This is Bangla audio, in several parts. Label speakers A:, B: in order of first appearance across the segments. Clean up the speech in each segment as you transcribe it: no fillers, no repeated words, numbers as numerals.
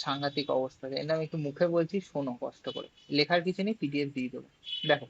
A: সাংঘাতিক অবস্থা, এটা আমি একটু মুখে বলছি, শোনো কষ্ট করে, লেখার কিছু নেই, পিডিএফ দিয়ে দেবো। দেখো,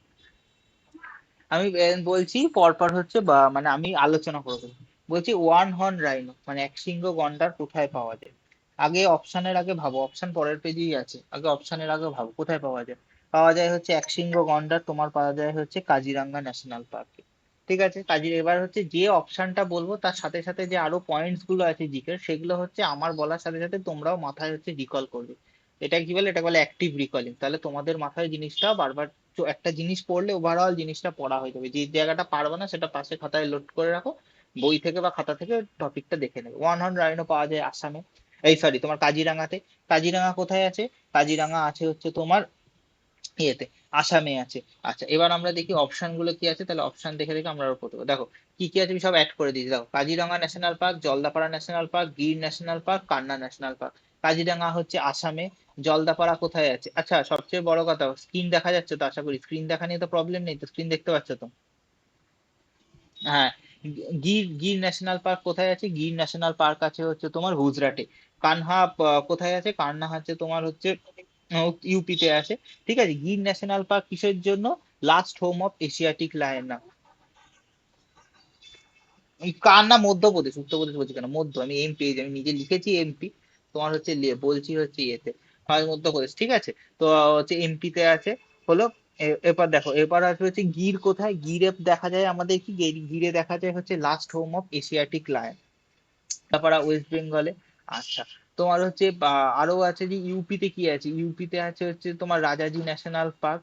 A: আমি বলছি পরপর হচ্ছে, বা মানে আমি আলোচনা করে দেবো। বলছি ওয়ান হর্ন রাইনো মানে এক শৃঙ্গ গন্ডার কোথায় পাওয়া যায়? আগে অপশনের আগে ভাবো, অপশন পরের পেজেই আছে, আগে অপশনের আগে ভাবো কোথায় পাওয়া যায়। পাওয়া যায় হচ্ছে এক শৃঙ্গ গন্ডার, তোমার পাওয়া যায় হচ্ছে কাজিরাঙ্গা ন্যাশনাল পার্কে। ঠিক আছে, এবার হচ্ছে যে অপশনটা বলবো তার সাথে সাথে যে আরো পয়েন্টস গুলো আছে জিকের, সেগুলো হচ্ছে আমার বলার সাথে সাথে তোমরাও মাথায় হচ্ছে রিকল করবে। এটা কি বলে, এটা বলে অ্যাক্টিভ রিকলিং। তাহলে তোমাদের মাথায় জিনিসটা বারবার, তো একটা জিনিস পড়লে ওভারঅল জিনিসটা পড়া হয়ে যাবে। যে জায়গাটা পারবে না সেটা পাশে খাতায় লোড করে রাখো, বই থেকে বা খাতা থেকে টপিকটা দেখে নেবে। ওয়ান হর্ন রাইনো পাওয়া যায় আসামে, এই সরি তোমার কাজিরাঙাতে। কাজিরাঙা কোথায় আছে? কাজিরাঙা আছে হচ্ছে তোমার ইয়েতে, আসামে আছে। আচ্ছা, এবার আমরা দেখি অপশন গুলো কি আছে, তাহলে অপশন দেখে দেখে আমরা করতে পারবো। দেখো কি কি আছে, আমি সব অ্যাড করে দিয়েছি। দেখো, Kaziranga national park, Jaldapara national park, Gir national park, কান্না ন্যাশনাল পার্ক। কাজিরাঙা হচ্ছে আসামে, জলদাপাড়া কোথায় আছে? আচ্ছা, সবচেয়ে বড় কথা, স্ক্রিন দেখা যাচ্ছে তো? আশা করি স্ক্রিন দেখা নিয়ে তো প্রবলেম নেই তো, স্ক্রিন দেখতে পাচ্ছ তো? হ্যাঁ। গির গির ন্যাশনাল পার্ক কোথায় আছে? গির ন্যাশনাল পার্ক আছে হচ্ছে তোমার গুজরাটে। কানহা কোথায় আছে? কানহা হচ্ছে তোমার হচ্ছে ইউপিতে আছে। ঠিক আছে, গির ন্যাশনাল পার্ক কিসের জন্য? Last home of Asiatic lion. না, এই কান্না মধ্যপ্রদেশ, উত্তরপ্রদেশ বলছি কেন, মধ্য, আমি এমপি, আমি নিজে লিখেছি এমপি। তোমার হচ্ছে বলছি হচ্ছে ইয়েতে, হয় মধ্যপ্রদেশ। ঠিক আছে, তো হচ্ছে এমপিতে আছে। হলো। এরপর দেখো, এরপর আছে হচ্ছে গির কোথায়? গিরে দেখা যায় আমাদের কি, গিরে দেখা যায় হচ্ছে last home of Asiatic lion, তারপরে ওয়েস্ট বেঙ্গলে। আচ্ছা, তোমার হচ্ছে আরো আছে যে ইউপিতে কি আছে? ইউপিতে আছে হচ্ছে তোমার রাজাজি ন্যাশনাল পার্ক।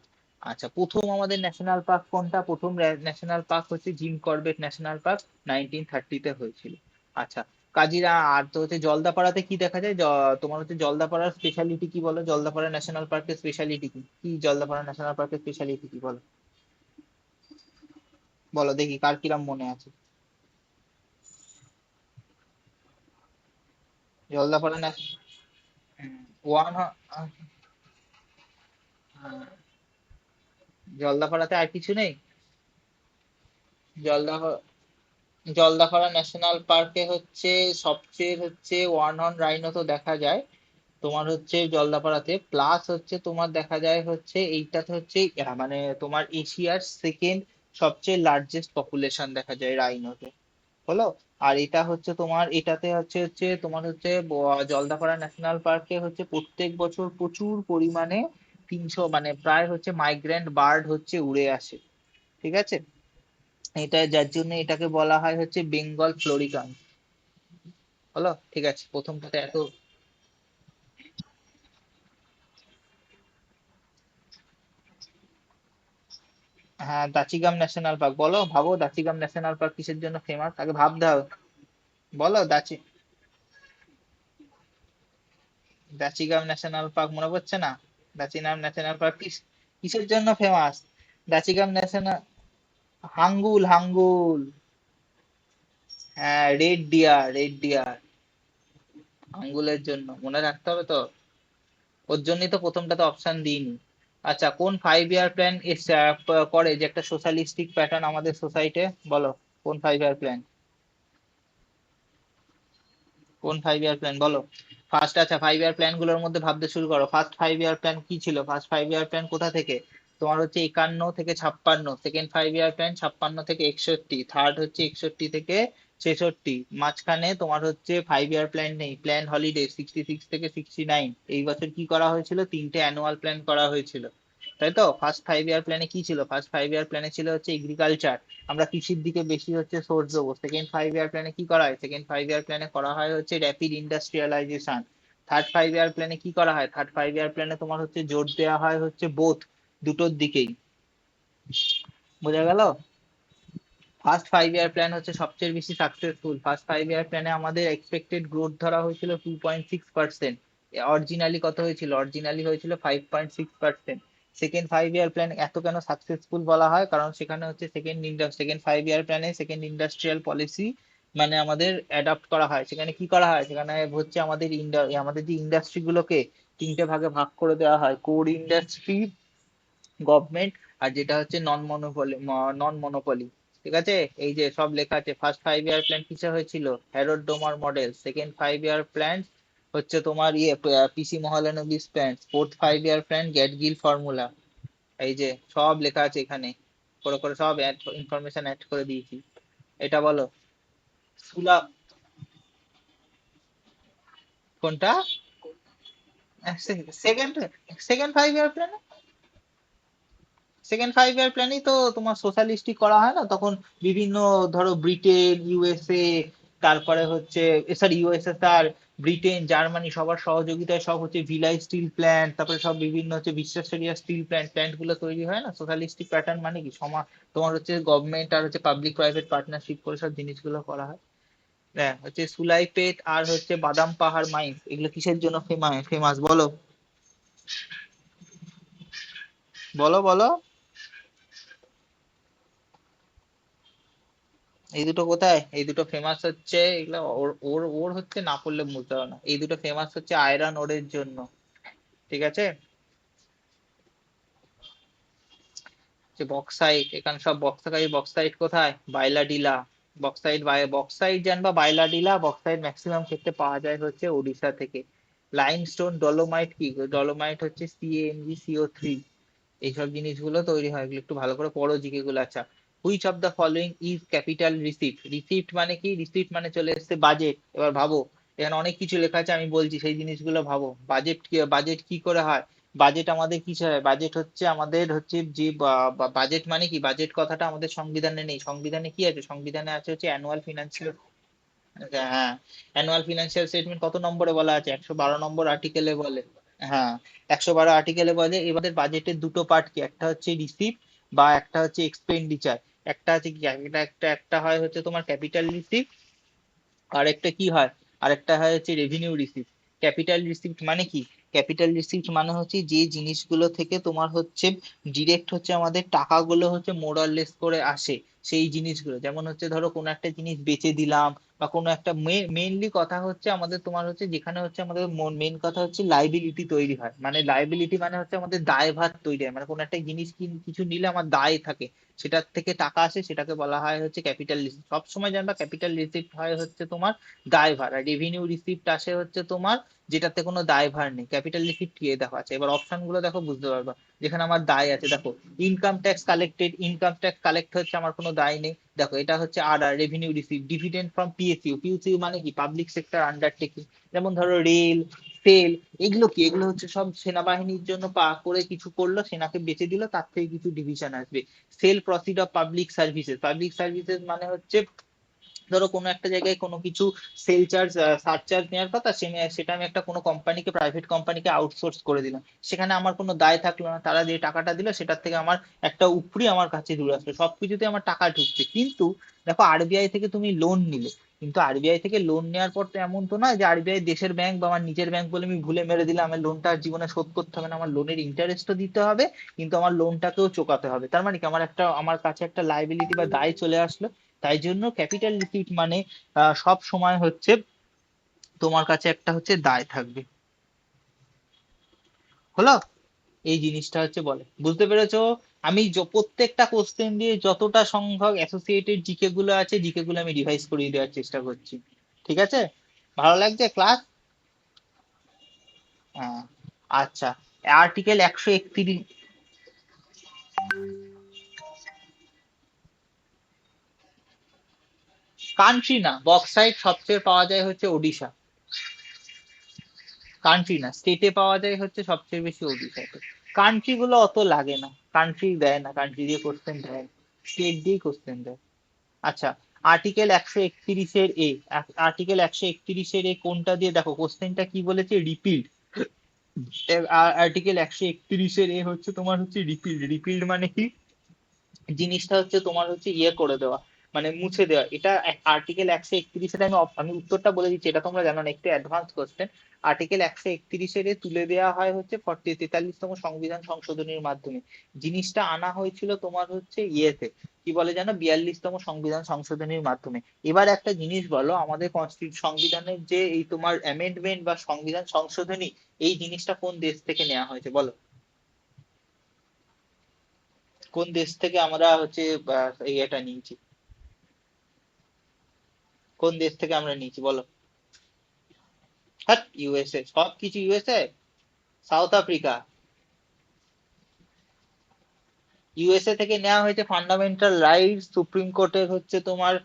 A: আচ্ছা, প্রথম আমাদের ন্যাশনাল পার্ক কোনটা? প্রথম ন্যাশনাল পার্ক হচ্ছে জিম করবেট ন্যাশনাল পার্ক, 1930-তে হয়েছিল। আচ্ছা, আর তো হচ্ছে জলদাপাড়াতে কি দেখা যায়? তোমার হচ্ছে জলদাপাড়ার স্পেশালিটি কি বলো? জলদাপাড়া ন্যাশনাল পার্কের স্পেশালিটি কি? কি জলদাপাড়া ন্যাশনাল পার্কের স্পেশালিটি কি বলো? বলো দেখি কার কিরাম মনে আছে। জলদাপাড়া ন্যাশনাল, ওয়ান, জলদাপাড়াতে আর কিছু নেই? জলদাপাড়া জলদাপাড়া ন্যাশনাল পার্কে হচ্ছে সবচেয়ে হচ্ছে ওয়ান হর্ন রাইনো তো দেখা যায় তোমার হচ্ছে জলদাপাড়াতে, প্লাস হচ্ছে তোমার দেখা যায় হচ্ছে এইটাতে হচ্ছে মানে তোমার এশিয়ার সেকেন্ড সবচেয়ে লার্জেস্ট পপুলেশন দেখা যায় রাইনোতে। হলো। আর এটা হচ্ছে তোমার, এটাতে হচ্ছে হচ্ছে তোমার হচ্ছে জলদাপাড়া ন্যাশনাল পার্কে হচ্ছে প্রত্যেক বছর প্রচুর পরিমাণে 300 মানে প্রায় হচ্ছে মাইগ্রেন্ট বার্ড হচ্ছে উড়ে আসে। ঠিক আছে, এটা যার জন্য এটাকে বলা হয় হচ্ছে বেঙ্গল ফ্লোরিকান। হলো, ঠিক আছে, প্রথমটাতে এত। হ্যাঁ, দাচিগাম ন্যাশনাল পার্ক, বলো ভাবো দাচিগাম ন্যাশনাল পার্ক কিসের জন্য ফেমাস, আগে ভাবতে হবে। বলো দাচিগাম ন্যাশনাল পার্ক মনে পড়ছে না? দাচিগাম ন্যাশনাল পার্ক কিসের জন্য ফেমাস? দাচিগাম ন্যাশনাল, হাঙ্গুল হাঙ্গুল। হ্যাঁ, রেড ডিয়ার। আঙ্গুলের জন্য মনে রাখতে হবে তো, ওর জন্যই তো প্রথমটাতে অপশন দিইনি। আচ্ছা, কোন 5 ইয়ার প্ল্যান করে যে একটা সোশ্যালিস্টিক প্যাটার্ন আমাদের সোসাইটি? বলো, কোন 5 ইয়ার প্ল্যান? কোন 5 ইয়ার প্ল্যান বলো ফার্স্ট। আচ্ছা, 5 ইয়ার প্ল্যান গুলোর মধ্যে ভাবতে শুরু করো। ফার্স্ট 5 ইয়ার প্ল্যান কি ছিল? ফার্স্ট 5 ইয়ার প্ল্যান কোথা থেকে? তোমার হচ্ছে 51 থেকে 56, সেকেন্ড 5 ইয়ার প্ল্যান 56 থেকে 61, থার্ড হচ্ছে 61 থেকে 66, মাঝখানে তোমার হচ্ছে 5 ইয়ার প্ল্যান নেই, প্ল্যান হলিডে 66 থেকে 69। এই বছর কি করা হয়েছিল? তিনটে অ্যানুয়াল প্ল্যান করা হয়েছিল, তাই তো? ফার্স্ট 5 ইয়ার প্ল্যানে কি ছিল? ফার্স্ট 5 ইয়ার প্ল্যানে ছিল হচ্ছে এগ্রিকালচার, আমরা কৃষির দিকে বেশি হচ্ছে সোর্স দেবো। সেকেন্ড 5 ইয়ার প্ল্যানে কি করা হয়? সেকেন্ড 5 ইয়ার প্ল্যানে করা হয় হচ্ছে র্যাপিড ইন্ডাস্ট্রিয়ালাইজেশন। থার্ড 5 ইয়ার প্ল্যানে কি করা হয়? থার্ড 5 ইয়ার প্ল্যানে তোমার হচ্ছে জোর দেওয়া হয় হচ্ছে বোথ, দুটোর দিকেই। বোঝা গেল? ফার্স্ট 5 ইয়ার প্ল্যান হচ্ছে সবচেয়ে বেশি সাকসেসফুল। ফার্স্ট 5 ইয়ার প্ল্যানে আমাদের এক্সপেক্টেড গ্রোথ ধরা হয়েছিল 2.6%। অরিজিনালি কত হয়েছিল? অরিজিনালি হয়েছিল 5.6%। সেকেন্ড 5 ইয়ার প্ল্যান এত কেন সাকসেসফুল বলা হয়? কারণ সেখানে হচ্ছে সেকেন্ড 5 ইয়ার প্ল্যানে সেকেন্ড ইন্ডাস্ট্রিয়াল পলিসি মানে আমাদের অ্যাডাপ্ট করা হয়। সেখানে কি করা হয়? সেখানে হচ্ছে আমাদের আমাদের যে ইন্ডাস্ট্রি গুলোকে তিনটে ভাগে ভাগ করে দেওয়া হয়, কোর ইন্ডাস্ট্রি, গভর্নমেন্ট, আর যেটা হচ্ছে নন মনোপলি। ঠিক আছে, এই যে সব লেখা আছে। ফার্স্ট 5 ইয়ার প্ল্যান কিসে হয়েছিল? Harrod Domar model. Second 5 year plan হচ্ছে তোমার ইয়ে PC Mahalanobis plan, fourth 5 year plan, Gadgil formula, এই যে সব লেখা আছে এখানে, করে করে সব ইনফরমেশন অ্যাড করে দিয়েছি। এটা বলো। সুলা কোনটা? Second second 5 year plan, second 5 ইয়ার প্ল্যানই তো তোমার সোশ্যালিস্টিক করা হয় না তখন, বিভিন্ন ধরো ব্রিটেন, ইউএসএ, তারপরে হচ্ছে সরি ইউএসএসআর, ব্রিটেন, জার্মানি সবার সহযোগিতায় সব হচ্ছে ভিলাই স্টিল প্ল্যান্ট, তারপরে সব বিভিন্ন হচ্ছে বিশ্বাসেরিয়া স্টিল প্ল্যান্ট গুলো তৈরি হয় না। সোশ্যালিস্টিক প্যাটার্ন মানে কি তোমার হচ্ছে গভর্নমেন্ট আর হচ্ছে পাবলিক প্রাইভেট পার্টনারশিপ করে সব জিনিসগুলো করা হয়। হ্যাঁ, হচ্ছে সুলাইপেট আর হচ্ছে বাদাম পাহাড় মাইন্স, এগুলো কিসের জন্য ফেমাস বলো? বলো বলো। এই দুটো কোথায়? এই দুটো ফেমাস হচ্ছে, এগুলো ওর ওর ওর হচ্ছে না পড়লে বুঝতে পারো না। এই দুটো ফেমাস হচ্ছে আয়রন ওরের জন্য, ঠিক আছে? যে বক্সাইট, এখানে সব বক্সাইট কোথায়? বাইলাডিলা। বক্সাইট জানবা, বাইলাডিলা বক্সাইট ম্যাক্সিমাম ক্ষেত্রে পাওয়া যায় হচ্ছে ওড়িশা থেকে। লাইমস্টোন ডলোমাইট কি? ডলোমাইট হচ্ছে CaMgCO3, এইসব জিনিসগুলো তৈরি হয়, এগুলো একটু ভালো করে পড়ো জিকে গুলো। আচ্ছা, which of the following is capital receipt? Receipt মানে কি? রিসিপ্ট মানে চলে এসেছে বাজেট। এবার ভাবো, এখানে অনেক কিছু লেখা আছে, আমি বলছি সেই জিনিসগুলো ভাবো। বাজেট কি করে হয়? বাজেট আমাদের কিসে হয়? বাজেট হচ্ছে আমাদের হচ্ছে যে বাজেট মানে কি? বাজেট কথাটা আমাদের সংবিধানে নেই। সংবিধানে কি আছে? সংবিধানে আছে হচ্ছে অ্যানুয়াল ফিনান্সিয়াল। হ্যাঁ, অ্যানুয়াল ফিনান্সিয়াল স্টেটমেন্ট কত নম্বরে বলা আছে? 112 নম্বর আর্টিকেলে বলে। হ্যাঁ, 112 আর্টিকেলে বলে। এবারে বাজেটের দুটো পার্ট কি, একটা হচ্ছে রিসিপ্ট বা একটা হচ্ছে এক্সপেন্ডিচার। একটা হচ্ছে কি, একটা হয় হচ্ছে তোমার ক্যাপিটাল রিসিপ্ট, আরেকটা কি হয়, আরেকটা হয় হচ্ছে রেভিনিউ রিসিপ্ট। ক্যাপিটাল রিসিপ্ট মানে কি? ক্যাপিটাল রিসিপ্ট মানে হচ্ছে যে জিনিসগুলো থেকে তোমার হচ্ছে ডিরেক্ট হচ্ছে আমাদের টাকাগুলো হচ্ছে মোরাললেস করে আসে, সেই জিনিসগুলো। যেমন হচ্ছে ধরো কোনো একটা জিনিস বেচে দিলাম, বা কোনো একটা মেইনলি কথা হচ্ছে আমাদের তোমার হচ্ছে যেখানে হচ্ছে আমাদের মেইন কথা হচ্ছে লাইবিলিটি তৈরি হয়। মানে লাইবিলিটি মানে হচ্ছে আমাদের দায়ভার তৈরি হয়, মানে কোনো একটা জিনিস কিছু নিলে আমার দায় থাকে, সেটার থেকে টাকা আসে, সেটাকে বলা হয় হচ্ছে ক্যাপিটাল রিসিপ্ট। সবসময় জানবা ক্যাপিটাল রিসিপ্ট হয় হচ্ছে তোমার দায়ভার, আর রেভিনিউ রিসিপ্ট আসে হচ্ছে তোমার যেটাতে কোনো দায়ভার নেই। ক্যাপিটাল রিসিপ্ট কি দেখো আছে, এবার অপশন গুলো দেখো বুঝতে পারবা। যেখানে আমার দায় আছে দেখো, income tax collected, income tax collect হচ্ছে, আমার কোনো দায় নেই। দেখো এটা হচ্ছে আর revenue receipt. Dividend from PSU, PSU মানে কি? Public sector undertaking. যেমন ধরো রেল, সেল, এগুলো কি? এগুলো হচ্ছে সব সেনাবাহিনীর জন্য করে কিছু করলো, সেনাকে বেঁচে দিল, তার থেকে কিছু ডিভিশন আসবে। Sale proceed of public services, public services মানে হচ্ছে ধরো কোনো একটা জায়গায় কোনো কিছু সেল চার্জ সারচার্জ নেওয়ার কথা, সেটা আমি একটা কোনো কোম্পানিকে, প্রাইভেট কোম্পানিকে আউটসোর্স করে দিলাম, সেখানে আমার কোনো দায় থাকলো না, তারা যে টাকাটা দিল সেটার থেকে আমার একটা উপরি আমার কাছে দূরে আসলো, সবকিছুতে আমার টাকা ঢুকছে। কিন্তু দেখো আরবিআই থেকে তুমি লোন নিলে, কিন্তু আরবিআই থেকে লোন নেওয়ার পর তো এমন তো নয় যে আরবিআই দেশের ব্যাংক বা আমার নিজের ব্যাংক বলে আমি ভুলে মেরে দিলাম, আমার লোনটা আর জীবনে শোধ করতে হবে না, আমার লোনের ইন্টারেস্টও দিতে হবে, কিন্তু আমার লোনটাকেও চোকাতে হবে। তার মানে কি, আমার কাছে একটা লাইবিলিটি বা দায় চলে আসলো। তাই জন্য ক্যাপিটাল রিসিপ্ট মানে সব সময় হচ্ছে তোমার কাছে একটা হচ্ছে দায় থাকবে। হলো? এই জিনিসটা হচ্ছে বলে, বুঝতে পেরেছো? আমি প্রত্যেকটা কোশ্চেন দিয়ে যতটা সংখ্যক অ্যাসোসিয়েটেড জিকে গুলো আছে, জিকে গুলো আমি রিভাইজ করিয়ে দেওয়ার চেষ্টা করছি। ঠিক আছে? ভালো লাগছে ক্লাস? হ্যাঁ। আচ্ছা, আর্টিকেল 131। কান্ট্রি না, বক্সাইট সবচেয়ে পাওয়া যায় হচ্ছে ওডিশা। কান্ট্রি না, স্টেটে পাওয়া যায় হচ্ছে সবচেয়ে বেশি ওডিশাতে। কান্ট্রি গুলো অত লাগে না, কান্ট্রি দেয় না, কান্ট্রি দিয়ে কোশ্চেন দেয়, স্টেট দিয়ে কোশ্চেন দেয়। আচ্ছা, আর্টিকেল 131-এ, আর্টিকেল 131-এ কোনটা দিয়ে দেখো কোশ্চেনটা কি বলেছে? রিপিল্ড। আর্টিকেল 131-এ হচ্ছে তোমার হচ্ছে রিপিল্ড। রিপিল্ড মানে কি? জিনিসটা হচ্ছে তোমার হচ্ছে ইয়ে করে দেওয়া, মানে মুছে দেওয়া। এটা আর্টিকেল 131-এর, আমি উত্তরটা বলে দিচ্ছি, এটা তোমরা জানো না, একটু অ্যাডভান্স কোশ্চেন। আর্টিকেল 131-এর তুলে দেওয়া হয় হচ্ছে 43তম সংবিধান সংশোধনীর মাধ্যমে। জিনিসটা আনা হয়েছিল তোমার হচ্ছে ইয়েতে, কি বলে জানো, 42তম সংবিধান সংশোধনীর মাধ্যমে। এবার একটা জিনিস বলো, আমাদের সংবিধানের যে এই তোমার অ্যামেন্ডমেন্ট বা সংবিধান সংশোধনী, এই জিনিসটা কোন দেশ থেকে নেওয়া হয়েছে বলো? কোন দেশ থেকে আমরা হচ্ছে এটা নিয়েছি? কোন দেশ থেকে আমরা নিয়েছি বলো? হ্যাঁ, ইউএসএ, সব কিছু ইউএসএ। South Africa. ইউএসএ থেকে নেওয়া হয়েছে ফান্ডামেন্টাল রাইটস, সুপ্রিম কোর্টের হচ্ছে তোমার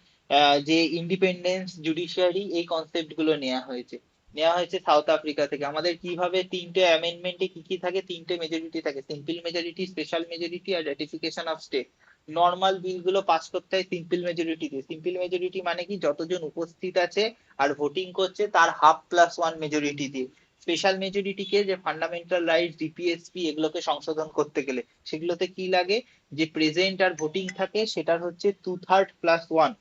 A: যে ইন্ডিপেন্ডেন্স, জুডিশিয়ারি, এই কনসেপ্ট গুলো নেওয়া হয়েছে সাউথ আফ্রিকা থেকে। আমাদের কিভাবে তিনটে অ্যামেন্ডমেন্টে কি কি থাকে, তিনটে মেজরিটি থাকে, সিম্পল মেজরিটি, স্পেশাল মেজরিটি আর ratification of state. Normal bill গুলো পাস করতে হয় সিম্পল মেজরিটি দিয়ে। সিম্পল মেজরিটি মানে কি, যতজন উপস্থিত আছে আর ভোটিং করছে তার হাফ প্লাস ওয়ান মেজরিটি দিয়ে। স্পেশাল মেজরিটিকে, যে ফান্ডামেন্টাল রাইটস, ডিপিএসপি, এগুলোকে সংশোধন করতে গেলে সেগুলোতে কি লাগে, যে প্রেজেন্ট আর ভোটিং থাকে সেটার হচ্ছে 2/3 + 1।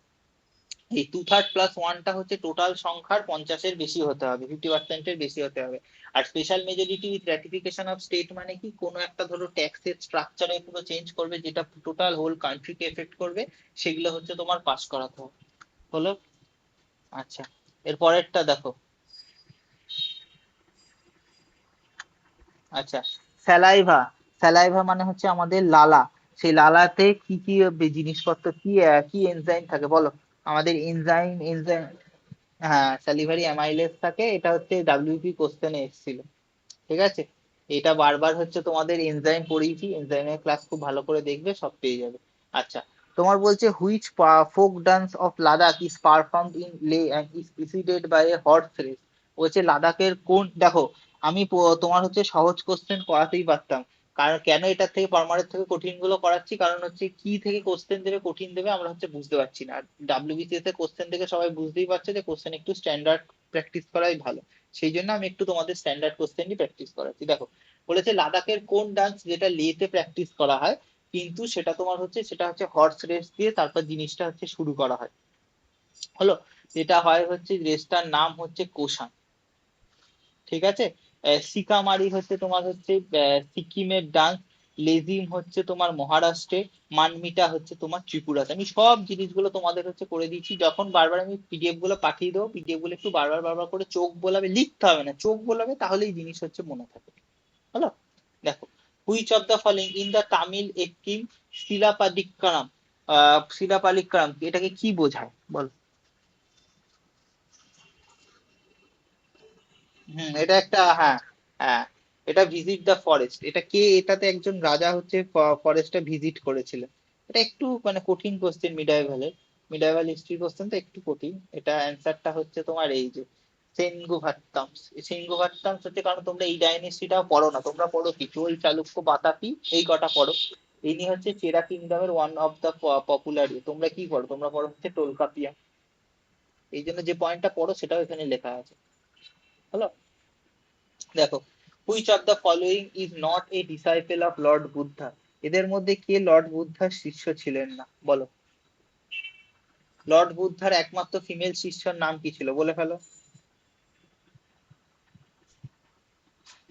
A: এই 2/3 + 1টা হচ্ছে টোটাল সংখ্যার 50-এর বেশি হতে হবে, 50%-এর বেশি হতে হবে। আর special majority with ratification of state মানে কি, কোনো একটা ধরো ট্যাক্সের স্ট্রাকচারে পুরো চেঞ্জ করবে যেটা টোটাল হোল কান্ট্রিকে এফেক্ট করবে, সেগুলো হচ্ছে তোমার পাস করাতে হবে। হলো? আচ্ছা, এর পরেরটা দেখো। আচ্ছা, স্যালাইভা। স্যালাইভা মানে হচ্ছে আমাদের লালা। সেই লালাতে কি কি জিনিসপত্র, কি কি এনজাইম থাকে বলো? আমাদের এনজাইম। হ্যাঁ, স্যালিভারি অ্যামাইলেজ থাকে। এটা হচ্ছে ডাব্লিউপি কোশ্চেনে এসেছিল। ঠিক আছে, এটা বারবার হচ্ছে তোমাদের এনজাইম পড়িয়েছি, এনজাইমের ক্লাস খুব ভালো করে দেখবে, সব পেয়ে যাবে। আচ্ছা, তোমার বলছে which folk dance of Ladakh is performed in Leh and is preceded by a horse race. বলছে লাদাখের কোন, দেখো আমি তোমার হচ্ছে সহজ কোশ্চেন করাতেই পারতাম, কারণ কেন এটার থেকে পারমারের থেকে কঠিন গুলো করাচ্ছি, কারণ হচ্ছে কি থেকে কোশ্চেন দেবে, কঠিন দেবে, আমরা হচ্ছে বুঝতে পারছি না। আর ডাব্লিউবিসিএস এর কোশ্চেন থেকে সবাই বুঝতেই পারছে যে কোশ্চেন একটু স্ট্যান্ডার্ড প্র্যাকটিস করাই ভালো। সেই জন্য আমি একটু তোমাদের স্ট্যান্ডার্ড কোশ্চেনই প্র্যাকটিস করাচ্ছি। দেখো, বলেছে লাদাখের কোন ডান্স যেটা লেতে প্র্যাকটিস করা হয়, কিন্তু সেটা হচ্ছে হর্স রেস দিয়ে তারপর জিনিসটা হচ্ছে শুরু করা হয়। হলো? যেটা হয় হচ্ছে রেসটার নাম হচ্ছে কোশান। ঠিক আছে। সিকামারি হচ্ছে তোমার হচ্ছে সিকিমের ডান্স। লেজিম হচ্ছে তোমার মহারাষ্ট্রে। মানমিটা হচ্ছে তোমার ত্রিপুরাতে। আমি সব জিনিসগুলো তোমাদের হচ্ছে করে দিয়েছি, যখন বারবার আমি পিডিএফ গুলো পাঠিয়ে দেবো, পিডিএফ গুলো একটু বারবার বারবার করে চোখ বোলাবে, লিখতে হবে না, চোখ বোলাবে, তাহলেই জিনিস হচ্ছে মনে থাকে। হলো? দেখো, which of the following in the Tamil একিম শিলাপালিক্কারাম। শিলাপালিক্কারাম এটাকে কি বোঝায় বল? এটা একটা, হ্যাঁ। হ্যাঁ, এটা ভিজিট দ্য ফরেস্ট। এটা কে, এটাতে একজন রাজা হচ্ছে ফরেস্টটা ভিজিট করেছিলেন। এটা একটু মানে কঠিন কোশ্চেন, মিডাইভাল হিস্ট্রি কোশ্চেন তো একটু কঠিন। এটা অ্যান্সারটা হচ্ছে তোমার এই যে সেনগুভাট্টামস। সেনগুভাট্টামস হচ্ছে, কারণ তোমরা এই ডাইনেস্টিটাও পড়ো না, তোমরা পড়ো কি চোল, চালুক্য, বাতাপি, এই কটা পড়ো। ইনি হচ্ছে চেরা কিংডমের ওয়ান অফ দ্য পপুলার। তোমরা কি পড়ো? তোমরা পড়ো হচ্ছে টোলকাপিয়া। এই জন্য যে পয়েন্টটা পড়ো সেটাও এখানে লেখা আছে। হলো? দেখো, which of the following is not a disciple of lord Buddha. এদের মধ্যে কে লর্ড বুদ্ধার শিষ্য ছিলেন না বলো? লর্ড বুদ্ধার একমাত্র ফিমেল শিষ্যর নাম কি ছিল, বলে ফেলো,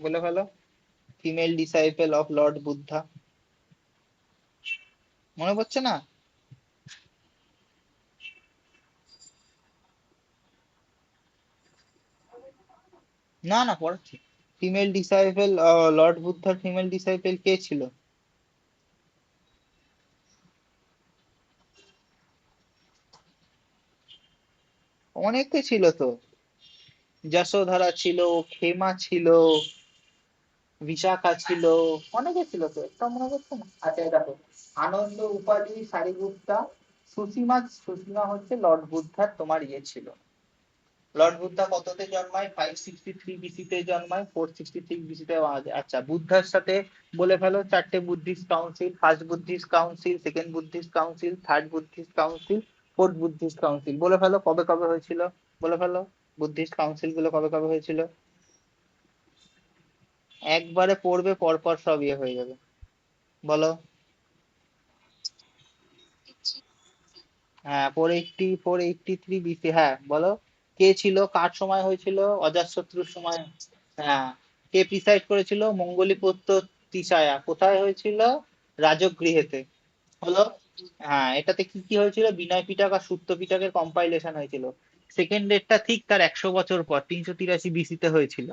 A: বলে ফেলো। Female disciple of lord Buddha, মনে পড়ছে না? না না, পড়াচ্ছি। ফিমেল ডিসাইপল, লর্ড বুদ্ধার ফিমেল ডিসাইপল কে ছিল? অনেকে ছিল তো। যশোধরা ছিল, ক্ষেমা ছিল, বিশাখা ছিল, অনেকে ছিল তো, একটা মনে করছে না। আচ্ছা, এই দেখো, আনন্দ উপাধি সারিগুপ্তা। সুসীমা। সুসীমা হচ্ছে লর্ড বুদ্ধার তোমার ইয়ে ছিল। লর্ড বুদ্ধা কততে জন্মায়? 563 বিসিতে জন্মায়, 466 বিসিতে মারা যায়। আচ্ছা, বুদ্ধার সাথে বলে ফেলো চারটে Buddhist council. First Buddhist council, second Buddhist council, third Buddhist council, fourth Buddhist council. বলে ফেলো কবে কবে হয়েছিল, বলে ফেলো বুদ্ধিস্ট কাউন্সিল গুলো কবে কবে হয়েছিল। একবারে পড়বে, পরপর সব ইয়ে হয়ে যাবে। বলো। হ্যাঁ, 483 বিসি। হ্যাঁ বলো, কে ছিল, কার সময় হয়েছিল? অজাতশত্রুর সময়। হ্যাঁ। কে প্রিসাইড করেছিল? মঙ্গলীপুত্র তিসায়া। কোথায় হয়েছিল? রাজগৃহেতে। হলো? হ্যাঁ, এটাতে কি কি হয়েছিল? বিনয় পিটক আর সুত্ত পিটকের কম্পাইলেশন হয়েছিল। সেকেন্ড ডেটটা ঠিক তার 100 বছর পর, 383 বিসিতে হয়েছিল।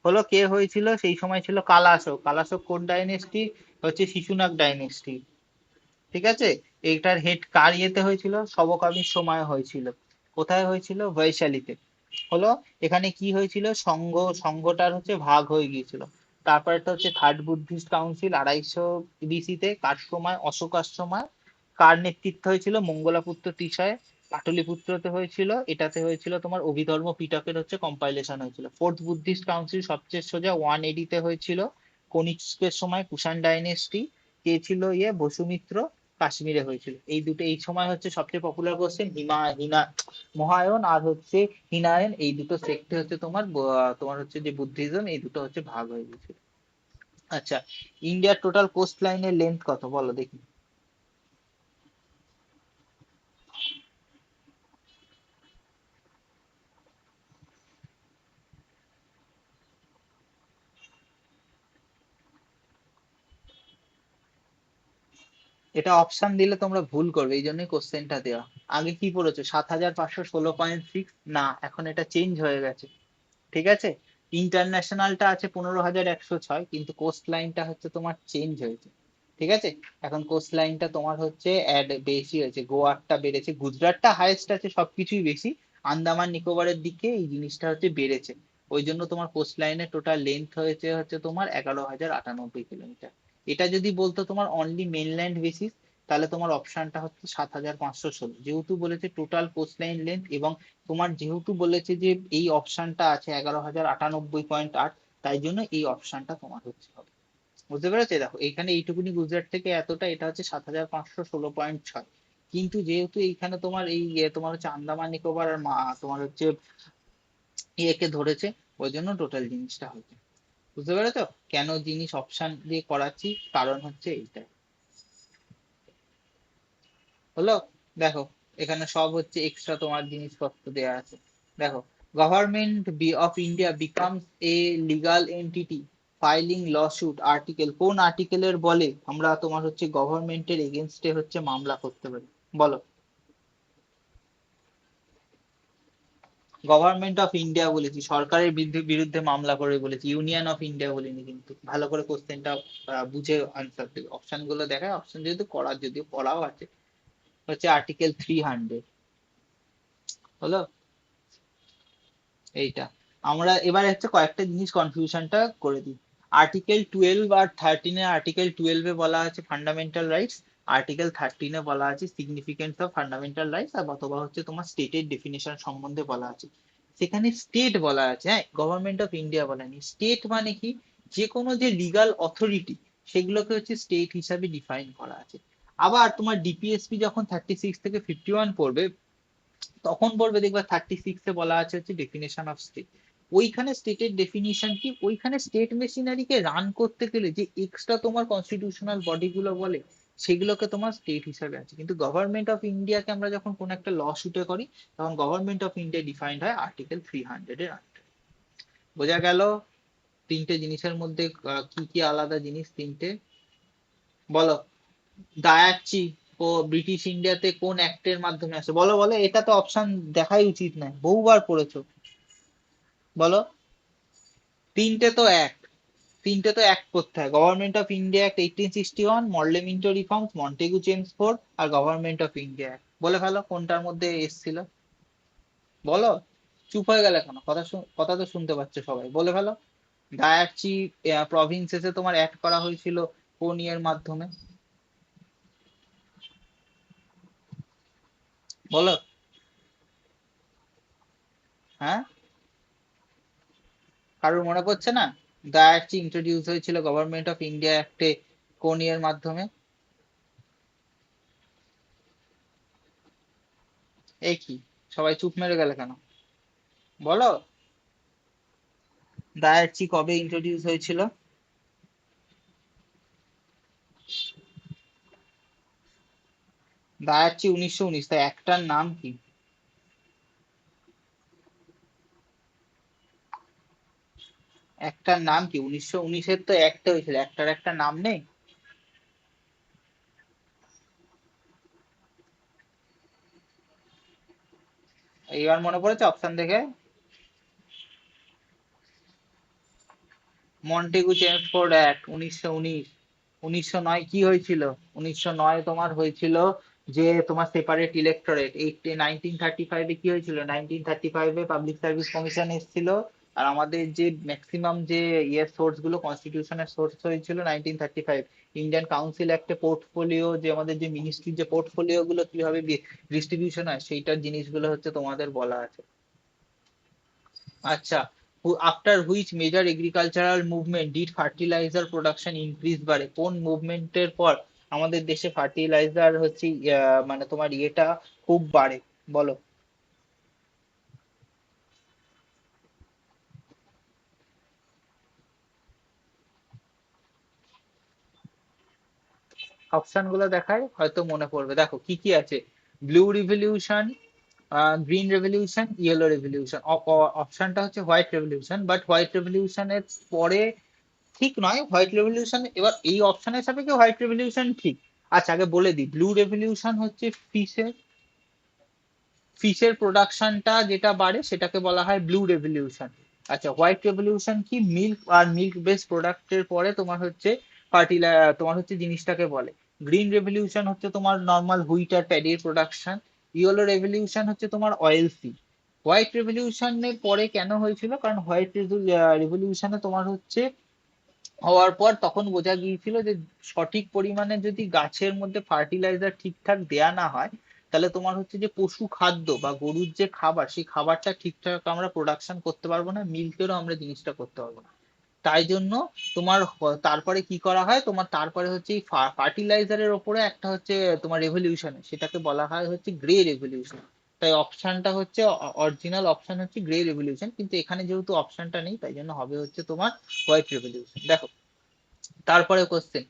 A: হলো? কে হয়েছিল সেই সময়? ছিল কালাশোক। কালাশোক কোন ডাইনেস্টি? হচ্ছে শিশুনাগ ডাইনেস্টি। ঠিক আছে। এইটার হেড কার ইয়েতে হয়েছিল? সবকর্মীর সময় হয়েছিল। কোথায় হয়েছিল? বৈশালীতে। হলো। এখানে কি হয়েছিল, সংঘটার হচ্ছে ভাগ হয়ে গিয়েছিল। তারপর একটা হচ্ছে থার্ড বুদ্ধিস্ট কাউন্সিল 250 BC-তে, কার সময়, অশোকার সময়। কার নেতৃত্ব হয়েছিল, মঙ্গলাপুত্র ত্রিশয় পাটলিপুত্রতে হয়েছিল। এটাতে হয়েছিল তোমার অভিধর্ম পিটকের হচ্ছে কম্পাইলেশন হয়েছিল। ফোর্থ বুদ্ধিস্ট কাউন্সিল সবচেয়ে সোজা 180-তে হয়েছিল, কনিষ্কের সময়, কুষাণ ডাইনেস্টি। কে ছিল বসুমিত্র, কাশ্মীরে হয়েছিল। এই সময় হচ্ছে সবচেয়ে পপুলার কোশ্চেন, মহায়ান আর হচ্ছে হিনায়ন, এই দুটো সেক্টে হচ্ছে তোমার হচ্ছে যে বুদ্ধিজম, এই দুটো হচ্ছে ভাগ হয়ে গেছে। আচ্ছা, ইন্ডিয়ার টোটাল কোস্ট লাইনের লেন্থ কত বলো দেখি? এটা অপশন দিলে তোমরা ভুল করবে, এই জন্যই কোশ্চেনটা দেওয়া। আগে কি পড়েছো, 7516.6? না, এখন এটা চেঞ্জ হয়ে গেছে। ঠিক আছে, ইন্টারন্যাশনালটা আছে 15,106, কিন্তু কোস্ট লাইনটা হচ্ছে তোমার চেঞ্জ হয়েছে। ঠিক আছে, এখন কোস্ট লাইনটা তোমার হচ্ছে অ্যাড বেশি হয়েছে, গোয়ারটা বেড়েছে, গুজরাটটা হাইয়েস্ট আছে, সবকিছুই বেশি। আন্দামান নিকোবরের দিকে এই জিনিসটা হচ্ছে বেড়েছে। ওই জন্য তোমার কোস্ট লাইনের টোটাল লেন্থ হয়েছে হচ্ছে তোমার 11,098 কিলোমিটার। এটা যদি বলতো তোমার অনলি মেনল্যান্ড বেসিস, তাহলে তোমার অপশনটা হচ্ছে 7,516। যেহেতু বলেছে টোটাল কোস্ট লাইন লেন্থ, এবং তোমার যেহেতু বলেছে যে এই অপশনটা আছে 11,098.8, তাই জন্য এই অপশনটা তোমার হচ্ছে হবে। বুঝতে পেরেছো? দেখো এখানে এইটুকুনি গুজরাট থেকে এতটা, এটা হচ্ছে 7,516.6। কিন্তু যেহেতু এইখানে তোমার তোমার হচ্ছে আন্দামান নিকোবর আর তোমার হচ্ছে ইয়েকে ধরেছে, ওই জন্য টোটাল জিনিসটা হচ্ছে। বুঝতে পেরেছো কেন জিনিস অপশন দিয়ে করাচ্ছি? কারণ হচ্ছে এইটাই। হলো। দেখো এখানে সব হচ্ছে এক্সট্রা তোমার জিনিসপত্র দেওয়া আছে। দেখো, government of India becomes a legal entity filing lawsuit article, কোন আর্টিকেলের বলে আমরা তোমার হচ্ছে গভর্নমেন্টের এগেনস্টে হচ্ছে মামলা করতে পারি? বলো। গভর্নমেন্ট অফ ইন্ডিয়া বলেছি, সরকারের বিরুদ্ধে বিরুদ্ধে মামলা করে বলেছি, ইউনিয়ন অফ ইন্ডিয়া বলিনি। কিন্তু ভালো করে কোশ্চেনটা বুঝে আনসার দেবে, অপশন গুলো দেখায়, অপশন যেহেতু করার, যদিও পড়াও আছে, হচ্ছে আর্টিকেল 300। হলো এইটা। আমরা এবার হচ্ছে কয়েকটা জিনিস কনফিউশনটা করে দিই। আর্টিকেল 12 বলা আছে ফান্ডামেন্টাল রাইটস, আর্টিকেল 13 বলা আছে সিগনিফিকেন্স অফ ফান্ডামেন্টাল রাইটস, আর অথবা হচ্ছে তোমার স্টেটের ডেফিনেশন সম্বন্ধে বলা আছে। সেখানে স্টেট বলা আছে, হ্যাঁ, গভর্নমেন্ট অফ ইন্ডিয়া বলেনি। স্টেট মানে কি, যে কোনো যে লিগাল অথরিটি, সেগুলোকে হচ্ছে স্টেট হিসাবে ডিফাইন করা আছে। আবার তোমার ডিপিএসপি যখন 36 থেকে 51 পড়বে, তখন বলবে, দেখবা 36-এ বলা আছে হচ্ছে ডেফিনেশন অফ স্টেট। ওইখানে স্টেটের ডেফিনিশন কি, ওইখানে স্টেট মেশিনারিকে রান করতে গেলে যে এক্সট্রা তোমার কনস্টিটিউশনাল বডি গুলো বলে, সেগুলোকে তোমার স্টেট হিসাবে আছে। কিন্তু গভর্নমেন্ট অফ ইন্ডিয়াকে আমরা যখন কোন একটা ল শুটে করি, তখন গভর্নমেন্ট অফ ইন্ডিয়া ডিফাইন্ড হয় আর্টিকেল 300 এর আন্ডারে। বোঝা গেল তিনটে জিনিসের মধ্যে কি কি আলাদা জিনিস তিনটে? বলো। ডায়াকচি ও ব্রিটিশ ইন্ডিয়াতে কোন অ্যাক্টের মাধ্যমে আসে? বলো বলো, এটা তো অপশন দেখাই উচিত নয়, বহুবার পড়েছো। বলো। তিনটে তো অ্যাক্ট, তিনটে তো অ্যাক্ট করতে হয়, government of India act 1861, Morley Minto reforms, Montagu Chelmsford, আর গভর্নমেন্ট অফ ইন্ডিয়া অ্যাক্ট। বলে ফেলো কোনটার মধ্যে এসেছিল। বলো। চুপ হয়ে গেলে কেন? কথা তো শুনতে পাচ্ছ সবাই, বলে ফেলো। ডায়াকচি প্রভিন্সেসে তোমার অ্যাক্ট করা হয়েছিল কোন ইয়ের মাধ্যমে? বলো। হ্যাঁ, কারোর মনে পড়ছে না? ডায়াকচি ইন্ট্রোডিউস হয়েছিল গভর্নমেন্ট অফ ইন্ডিয়া অ্যাক্টে কোন ইয়ের মাধ্যমে? এই কি, সবাই চুপ মেরে গেলে কেন? বলো। ডায়াকচি কবে ইন্ট্রোডিউস হয়েছিল? ডায়াকচি 1919, তাই একটার নাম কি? একটার নাম কি? 1919-এর তো একটা হয়েছিল, একটার একটা নাম নেই? এইবার মনে পড়েছে অপশন দেখে? Montague Chelmsford act 1919। 1909 কি হয়েছিল? 1909 তোমার হয়েছিল যে তোমার সেপারেট ইলেকটোরেট। 1935-এ কি হয়েছিল, 1935-এ পাবলিক সার্ভিস কমিশন এসেছিল। আর আমাদের যে ম্যাক্সিমাম যে সোর্স গুলো, কনস্টিটিউশনের সোর্স হয়েছিল 1935। ইন্ডিয়ান কাউন্সিল একটা পোর্টফোলিও, যে আমাদের যে মিনিস্ট্রির যে পোর্টফোলিও গুলো কিভাবে ডিস্ট্রিবিউশন হয়, সেইটার জিনিসগুলো হচ্ছে তোমাদের বলা আছে। আচ্ছা, after which major agricultural movement did fertiliser production increase বাড়ে? কোন মুভমেন্টের পর আমাদের দেশে ফার্টিলাইজার হচ্ছে মানে তোমার ইয়েটা খুব বাড়ে, বলো? অপশন গুলো দেখায়, হয়তো মনে পড়বে। দেখো কি কি আছে: blue revolution, green revolution, yellow revolution. অপশনটা হচ্ছে হোয়াইট রেভলিউশন, বাট হোয়াইট রেভলিউশনের পরে ঠিক নয়। হোয়াইট রেভলিউশন, এবার এই অপশনের সাপেক্ষে হোয়াইট রেভলিউশন ঠিক। আচ্ছা, আগে বলে দিই, ব্লু রেভলিউশন হচ্ছে ফিশের প্রোডাকশনটা যেটা বাড়ে সেটাকে বলা হয় ব্লু রেভলিউশন। আচ্ছা, হোয়াইট রেভলিউশন কি, মিল্ক আর মিল্ক বেসড প্রোডাক্টের পরে তোমার হচ্ছে তোমার হচ্ছে জিনিসটাকে বলে। গ্রিন রেভলিউশন হচ্ছে তোমার নর্মাল হুইট আর প্যাডির প্রোডাকশন। ইয়েলো রেভলিউশন হচ্ছে তোমার অয়েল সিড। হোয়াইট রেভলিউশনের পরে কেন হয়েছিল, কারণ হোয়াইট রেভলিউশনে তোমার হচ্ছে হওয়ার পর তখন বোঝা গিয়েছিল যে সঠিক পরিমাণে যদি গাছের মধ্যে ফার্টিলাইজার ঠিকঠাক দেয়া না হয়, তাহলে তোমার হচ্ছে যে পশু খাদ্য বা গরুর যে খাবার, সেই খাবারটা ঠিকঠাক আমরা প্রোডাকশন করতে পারবো না, মিল্কেরও আমরা জিনিসটা করতে পারবো না। তাই জন্য তোমার তারপরে কি করা হয়, তোমার তারপরে হচ্ছে এই ফার্টিলাইজারের ওপরে একটা হচ্ছে তোমার রেভলিউশন, সেটাকে বলা হয় হচ্ছে গ্রে রেভলিউশন। তাই অপশনটা হচ্ছে, অরিজিনাল অপশন হচ্ছে গ্রে রেভলিউশন, কিন্তু এখানে যেহেতু অপশনটা নেই তাই জন্য হবে হচ্ছে তোমার হোয়াইট রেভলিউশন। দেখো তারপরে কোশ্চেন,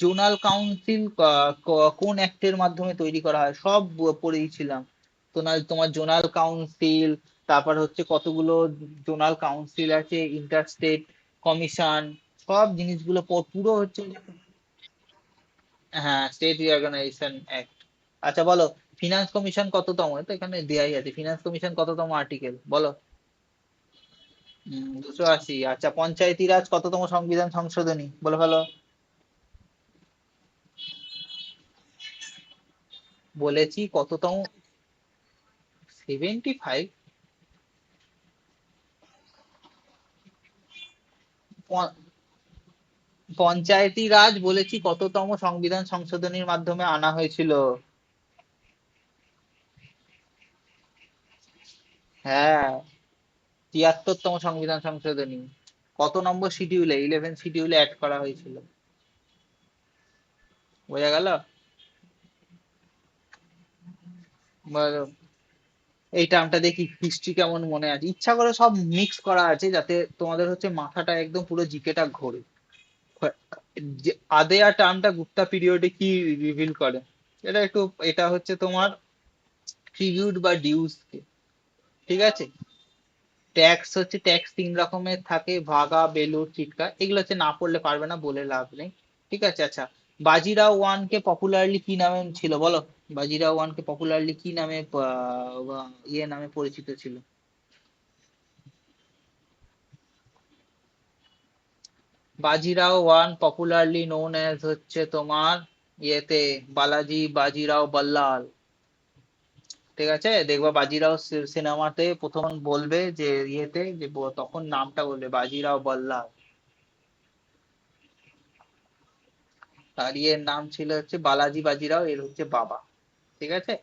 A: জোনাল কাউন্সিল কোন অ্যাক্টের মাধ্যমে তৈরি করা হয়? সব পড়েইছিলাম। তোমার তোমার জোনাল কাউন্সিল, তারপর হচ্ছে কতগুলো জোনাল কাউন্সিল আছে, ইন্টারস্টেট কমিশন, সব জিনিসগুলো পুরো হচ্ছে। হ্যাঁ, স্টেট রিঅর্গানাইজেশন অ্যাক্ট। আচ্ছা বলো, ফিনান্স কমিশন কততম? তো এখানে দেয়াই আছে, ফিনান্স কমিশন কততম আর্টিকেল, বলো? 280। আচ্ছা, পঞ্চায়েতি রাজ কততম সংবিধান সংশোধনী, বলে ফেলো। বলেছি কততম। 75? পঞ্চায়েতি রাজ বলেছি কততম সংবিধান সংশোধনীর মাধ্যমে আনা হয়েছিল? হ্যাঁ, 73তম সংবিধান সংশোধনী। কত নম্বর শিডিউলে, 11 শিডিউলে অ্যাড করা হয়েছিল? বোঝা গেল? বলো, এই টার্মটা দেখি হিস্ট্রি কেমন মনে আছে। ইচ্ছা করে সব মিক্স করা আছে যাতে তোমাদের হচ্ছে মাথাটা একদম পুরো জিকেটা ঘোরে। যে আদেয়া টার্মটা গুপ্তা পিরিয়ডে কি রিভিল করে? এটা একটু, এটা হচ্ছে তোমার ট্রিবিউট বা ডিউস। ঠিক আছে। ট্যাক্স হচ্ছে, ট্যাক্স তিন রকমের থাকে: ভাগা, বেলুর, চিটকা। এগুলো হচ্ছে না পড়লে পারবে না, বলে লাভ নেই। ঠিক আছে। আচ্ছা, বাজিরাও ওয়ান কে পপুলারলি কি নামে ছিল, বলো? বাজিরাও ওয়ান কে পপুলারলি কি নামে ইয়ে নামে পরিচিত ছিল? Bajirao one popularly known as হচ্ছে তোমার ইয়েতে বালাজি বাজিরাও বল্লাল। ঠিক আছে, দেখবা বাজিরাও সিনেমাতে প্রথম বলবে যে ইয়েতে যে তখন নামটা বলবে বাজিরাও বল্লাল। তার ইয়ের নাম ছিল হচ্ছে বালাজি বাজিরাও, এর হচ্ছে বাবা। ঠিক আছে।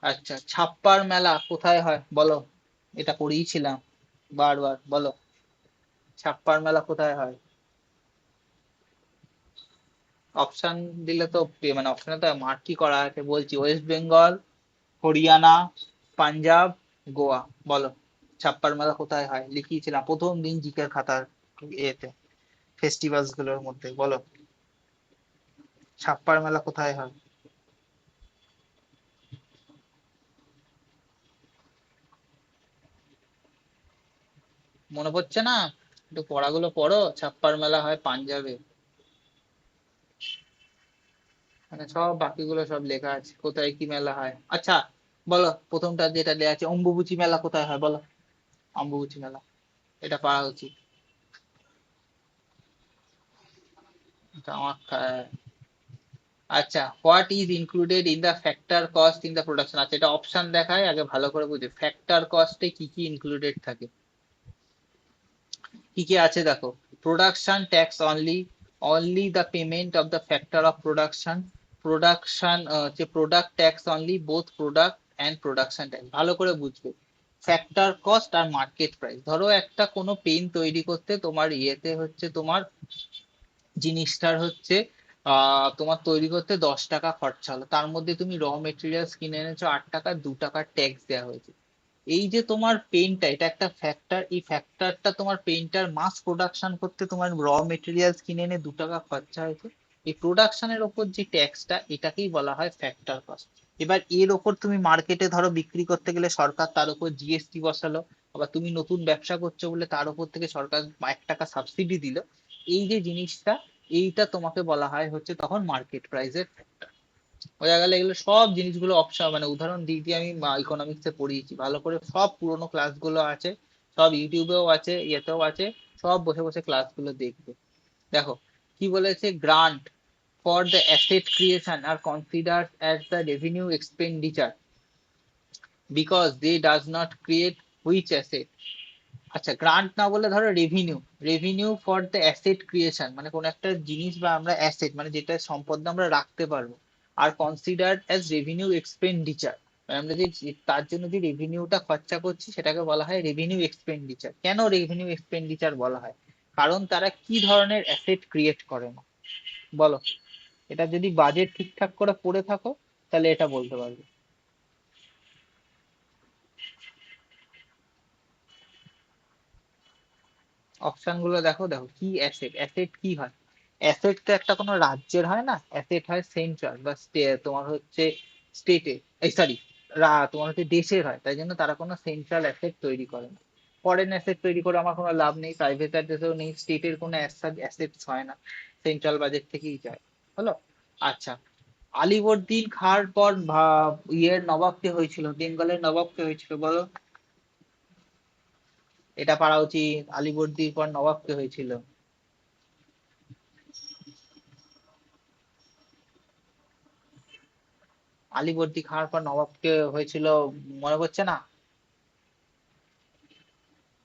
A: আচ্ছা, ছাপ্পার মেলা কোথায় হয়, বলো? এটা পড়িয়েছিলাম বারবার, বলো। ছাপ্পার মেলা কোথায় হয়? অপশন দিলে তো মানে অপশনে তো মার্কই করা আছে, বলছি ওয়েস্ট বেঙ্গল, হরিয়ানা, পাঞ্জাব, গোয়া। বলো, ছাপ্পার মেলা কোথায় হয়? লিখিয়েছিলাম প্রথম দিন জিকের খাতার এতে, ফেস্টিভ্যালস গুলোর মধ্যে, বলো। ছাপ্পার মেলা কোথায় হয়? মনে পড়ছে না? একটু পড়াগুলো পড়ো। ছাপ্পার মেলা হয় পাঞ্জাবে। মানে সব বাকিগুলো সব লেখা আছে কোথায় কি মেলা হয়। আচ্ছা বলো, প্রথমটা যেটা দেয়া আছে, অম্বুবাচী মেলা কোথায় হয়, বলো? অম্বুবাচী মেলা, এটা পারা উচিত। কামাখ্যা। আচ্ছা, what is included in the factor cost in the production. আচ্ছা, এটা অপশন দেখায়, আগে ভালো করে বুঝে ফ্যাক্টর কস্টে কি কি ইনক্লুডেড থাকে। কি কি আছে দেখো, production tax only, only the payment of the factor of production, production যে product tax only, both product and production tax. ভালো করে বুঝবে ফ্যাক্টর কস্ট আর মার্কেট প্রাইস। ধরো একটা কোনো পেন তৈরি করতে তোমার ইয়েতে হচ্ছে তোমার জিনিসটার হচ্ছে তোমার তৈরি করতে 10 টাকা খরচা হলো, তার মধ্যে তুমি র মেটেরিয়ালস কিনে এনেছো 8 টাকা, 2 টাকার ট্যাক্স দেওয়া হয়েছে। এই যে তোমার পেনটা, এটা একটা ফ্যাক্টর, এই ফ্যাক্টরটা তোমার পেনটার মাস প্রোডাকশন করতে তোমার র মেটেরিয়ালস কিনে এনে 2 টাকা খরচা হয়েছে। এই প্রোডাকশনের ওপর যে ট্যাক্সটা, এটাকেই বলা হয় ফ্যাক্টর কস্ট। এবার এর ওপর তুমি মার্কেটে ধরো বিক্রি করতে গেলে সরকার তার উপর জিএসটি বসালো, আবার তুমি নতুন ব্যবসা করছো বলে তার উপর থেকে সরকার 1 টাকা সাবসিডি দিল। এই যে জিনিসটা, এইটা তোমাকে বলা হয় হচ্ছে তখন মার্কেট প্রাইসের ফ্যাক্টর। বোঝা গেল? এগুলো সব জিনিসগুলো অপশন মানে উদাহরণ দিক দিয়ে আমি ইকোনমিক্সে পড়িয়েছি ভালো করে, সব পুরোনো ক্লাসগুলো আছে, সব ইউটিউবেও আছে, ইয়েতেও আছে, সব বসে বসে ক্লাসগুলো দেখবে। দেখো কি বলেছে, grant for the asset creation are consider as the revenue expenditure because they does not create which asset. আচ্ছা, গ্রান্ট না বলে ধরো revenue, revenue for the asset creation মানে কোন একটা জিনিস বা আমরা অ্যাসেট মানে যেটা সম্পদ আমরা রাখতে পারবো, আর কনসিডার্ড অ্যাজ রেভিনিউ এক্সপেন্ডিচার মানে আমরা যে তার জন্য যে রেভিনিউটা খরচা করছি সেটাকে বলা হয় রেভিনিউ এক্সপেন্ডিচার। কেন রেভিনিউ এক্সপেন্ডিচার বলা হয়? কারণ তারা কি ধরনের অ্যাসেট ক্রিয়েট করে না, বলো। এটা যদি বাজেট ঠিকঠাক করে পড়ে থাকো তাহলে এটা বলতে পারবে। অপশন গুলো দেখো, দেখো কি অ্যাসেট, অ্যাসেট কি হয়? অ্যাসেট তো একটা কোনো রাজ্যের হয় না, অ্যাসেট হয় সেন্ট্রাল বা তোমার হচ্ছে স্টেটে, এই সরি তোমার হচ্ছে দেশের হয়, তাই জন্য তারা কোনো সেন্ট্রাল অ্যাসেট তৈরি করে না। ফরেন অ্যাসেট তৈরি করে আমার কোনো লাভ নেই, প্রাইভেট দেশেও নেই, স্টেটের কোনো অ্যাসেটস হয় না, সেন্ট্রাল বাজেট থেকেই যায়। হলো। আচ্ছা, আলিবর্দী খাঁর পর ইয়ের নবাব কে হয়েছিল, বেঙ্গলের নবাব কে হয়েছিল বলো? এটা পারা উচিত, আলিবর্দীর পর নবাব কে হয়েছিল? আলীবর্দী খাওয়ার পর নবাবকে হয়েছিল, মনে পড়ছে না?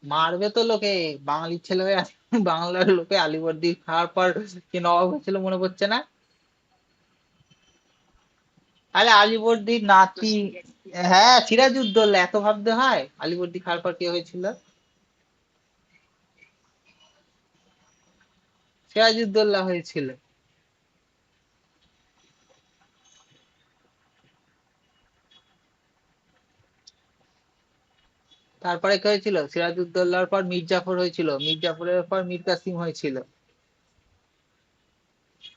A: মারবে তো লোকে, বাঙালির ছেলে হয়ে বাংলার লোকে আলীবর্দী খাওয়ার পর কি নবাব হয়েছিল মনে পড়ছে না? আরে আলীবর্দীর নাতি, হ্যাঁ সিরাজউদ্দৌলা, এত ভাবতে হয়? আলীবর্দী খাওয়ার পর কে হয়েছিল? সিরাজউদ্দৌলা হয়েছিল। তারপরে কে হয়েছিল? সিরাজউদ্দৌলার পর মীর জাফর হয়েছিল, মীর জাফরের পর মীর কাসিম হয়েছিল।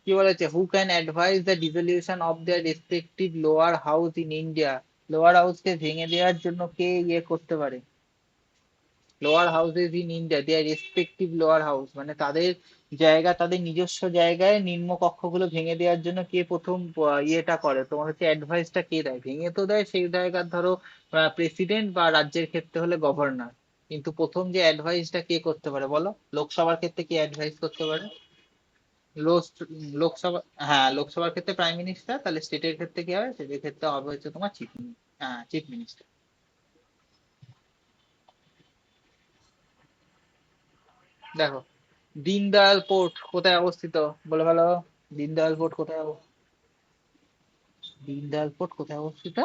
A: কি বলেছে, who can advise the dissolution of their respective lower house in India. Lower হাউসকে ভেঙে দেওয়ার জন্য কে ইয়ে করতে পারে? Lower houses in India, their respective lower house মানে তাদের জায়গা, তাদের নিজস্ব জায়গায় নিম্ন কক্ষগুলো ভেঙে দেওয়ার জন্য কে প্রথম ইয়েটা করে, তোমার হচ্ছে অ্যাডভাইসটা কে দেয়? ভেঙে তো দেয় সেই জায়গার ধরো প্রেসিডেন্ট, বা রাজ্যের ক্ষেত্রে হলে গভর্নর, কিন্তু প্রথম যে অ্যাডভাইসটা কে করতে পারে বলো? লোকসভার ক্ষেত্রে কে অ্যাডভাইস করতে পারে? লোকসভা, হ্যাঁ লোকসভার ক্ষেত্রে প্রাইম মিনিস্টার, তাহলে স্টেটের ক্ষেত্রে কি হবে? স্টেটের ক্ষেত্রে হবে হচ্ছে তোমার চিফ, হ্যাঁ চিফ মিনিস্টার। দেখো, দীনদয়াল পোর্ট কোথায় অবস্থিত? বলে ভালো, দীনদয়াল পোর্ট কোথায় দীনদয়াল পোর্ট কোথায় অবস্থিত?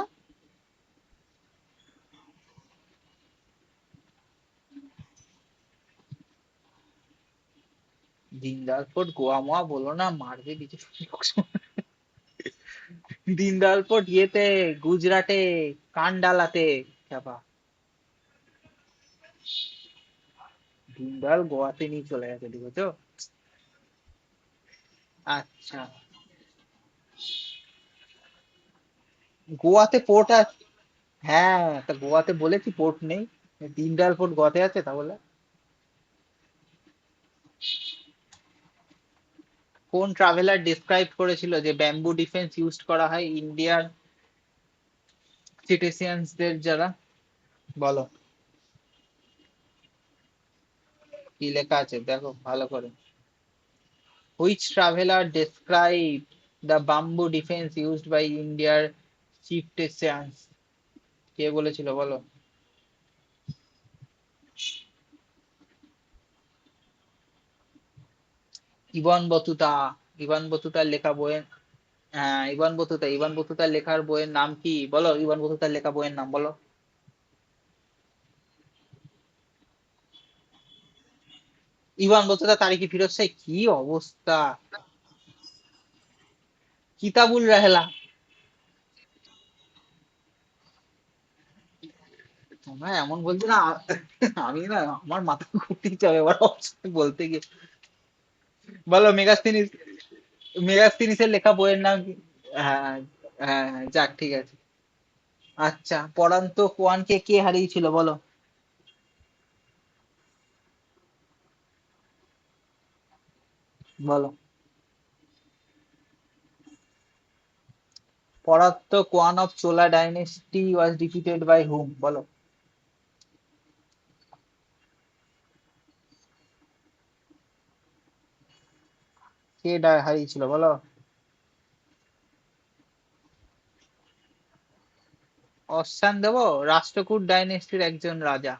A: দীনদয়াল পোর্ট গোয়া মোয়া বলো না, মারবে কিছু। দীনদয়াল পোর্ট ইয়েতে, গুজরাটে, কান্ডালাতে। চাপা, দীনদয়াল গোয়াতে নিয়ে চলে গেছে দেখেছো? আচ্ছা, গোয়াতে পোর্ট আছে? হ্যাঁ, তা গোয়াতে বলেছি পোর্ট নেই, দীনদয়াল পোর্ট গোয়াতে আছে তাহলে। কোন ট্রাভেলার ডিসক্রাইব করেছিল যে ব্যাম্বু ডিফেন্স ইউজ করা হয় ইন্ডিয়ার সিটিজেন্সদের যারা? বলো, কি লেখা আছে দেখো ভালো করে। Which traveller describe the bamboo defence used by ইন্ডিয়ার চিফটেন্স, কে বলেছিল বলো? Ibn Battuta. ইবন বতুতার লেখা বইয়ের, হ্যাঁ ইবন বতুতার লেখার বইয়ের নাম কি বলো? ইবন বতুতার লেখা বইয়ের নাম বলো। ইবন বতুতা তারিখি ফিরোজ শাহ, কি অবস্থা! কিতাবুল রাহেলা। তোমরা এমন বলছো না, আমি না আমার মাথা ঘুরতেই যাবে এবার অপশন বলতে গিয়ে। বলো মেগাস্তিনিস। মেগাস্তিনিসের লেখা বইয়ের নাম কি? হ্যাঁ হ্যাঁ হ্যাঁ, যাক ঠিক আছে। আচ্ছা, পরান্ত কোয়ানকে কে হারিয়েছিল বলো? বলো। পরাত্ত কোয়ান of Chola dynasty was defeated by whom বলো? কে হারিয়েছিল বলো? অশ্বান দেব, রাষ্ট্রকূট ডাইনেস্টির একজন রাজা।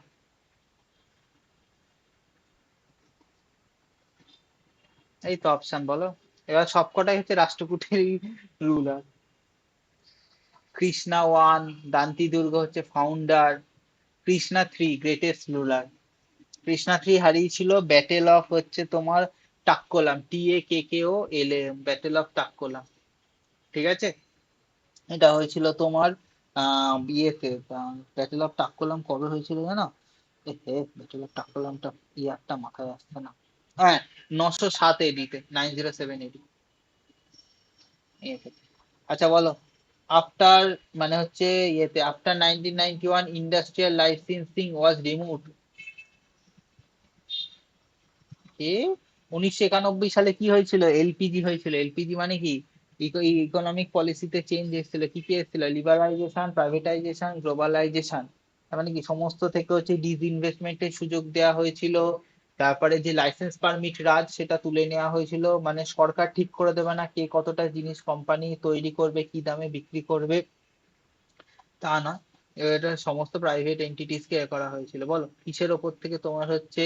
A: এই তো অপশন বলো। এবার সবকটাই হচ্ছে রাষ্ট্রকূটেরই রুলার। কৃষ্ণা ওয়ান, দান্তি দুর্গ হচ্ছে founder, Krishna three greatest ruler. Krishna three হারিয়েছিল ব্যাটেল অফ হচ্ছে তোমার টাক্কোলাম, TAKKOLAM, ব্যাটেল অফ টাক্কোলাম। ঠিক আছে, এটা হয়েছিল তোমার বিয়েতে। ব্যাটেল অফ টাক্কোলাম কবে হয়েছিল জানো? ব্যাটেল অফ টাক্কোলামটা ইয়ারটা মাথায় আসছে না। হ্যাঁ, 907 AD-তে, 907 AD ইয়েতে। আচ্ছা বলো, আফটার মানে হচ্ছে ইয়েতে আফটার 1991 ইন্ডাস্ট্রিয়াল লাইসেন্সিং ওয়াজ রিমুভড। এ 1991 সালে কি হয়েছিল? এলপিজি হয়েছিল। এলপিজি মানে কি? ইকোনমিক পলিসিতে চেঞ্জ এসেছিল। কি কি এসেছিল? Liberalisation, privatisation, globalisation. মানে কি, সমস্ত থেকে হচ্ছে ডিসইনভেস্টমেন্টের সুযোগ দেওয়া হয়েছিল। তারপরে যে লাইসেন্স পারমিট রাজ সেটা তুলে নেওয়া হয়েছিল, মানে সরকার ঠিক করে দেবে না কে কতটা জিনিস কোম্পানি তৈরি করবে, কি দামে বিক্রি করবে, তা না। এটা সমস্ত প্রাইভেট এন্টিটিস কে করা হয়েছিল। বলো কিসের ওপর থেকে তোমার হচ্ছে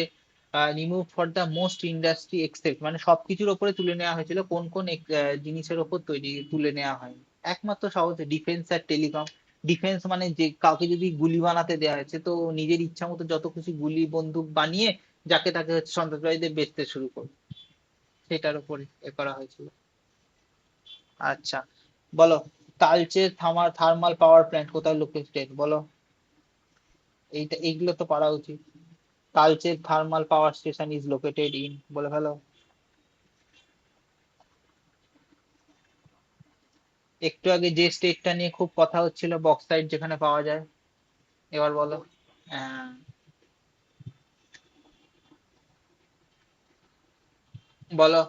A: remove for the most industry except, মানে সবকিছুর ওপরে তুলে নেওয়া হয়েছিল, কোন কোন জিনিসের ওপর তৈরি তুলে নেওয়া হয়নি? একমাত্র সহজ, ডিফেন্স আর টেলিকম। ডিফেন্স মানে যে কাউকে যদি গুলি বানাতে দেওয়া হয়েছে তো নিজের ইচ্ছা মতো যত খুশি গুলি বন্দুক বানিয়ে যাকে তাকে হচ্ছে সন্ত্রাসবাদীদের বেচতে শুরু করবে, সেটার উপরে করা হয়েছিল। আচ্ছা বলো, তালচের থার্মাল পাওয়ার প্ল্যান্ট কোথায় লোকেটেড বলো? এইটা এইগুলো তো পারা উচিত। Talcher thermal power station is located in, বলে ফেলো। একটু আগে যে স্টেটটা নিয়ে খুব কথা হচ্ছিল, বক্সাইট যেখানে পাওয়া যায়, এবার বলো। আহ, বলো,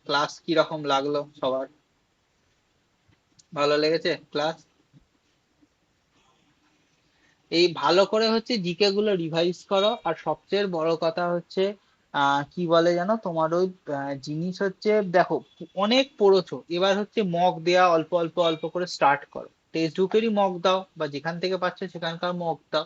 A: ক্লাস কি রকম লাগলো সবার? ভালো লেগেছে ক্লাস? এই ভালো করে হচ্ছে জিকে গুলো রিভাইজ করো, আর সবচেয়ে বড় কথা হচ্ছে কি বলে জানো তোমার ওই জিনিস হচ্ছে দেখো, অনেক পড়েছো, এবার হচ্ছে মক দেয়া অল্প অল্প অল্প করে স্টার্ট করো। টেক্সট বুকেরই মক দাও বা যেখান থেকে পাচ্ছ সেখানকার মক দাও।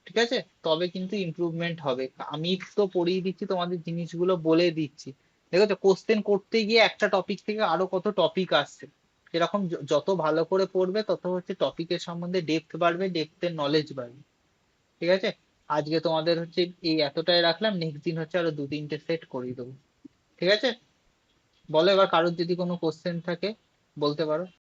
A: ঠিক আছে, তবে কিন্তু ইমপ্রুভমেন্ট হবে। আমি তো পড়িয়ে দিচ্ছি, তোমাদের জিনিসগুলো বলে দিচ্ছি। দেখো, কোশ্চেন করতে গিয়ে একটা টপিক থেকে আরো কত টপিক আসছে, সেরকম যত ভালো করে পড়বে তত হচ্ছে টপিকের সম্বন্ধে ডেপথ বাড়বে, ডেপথের নলেজ বাড়বে। ঠিক আছে, আজকে তোমাদের হচ্ছে এই এতটাই রাখলাম, নেক্সট দিন হচ্ছে আরো দু তিনটে সেট করিয়ে দেবো। ঠিক আছে, বলো এবার কারোর যদি কোনো কোশ্চেন থাকে বলতে পারো।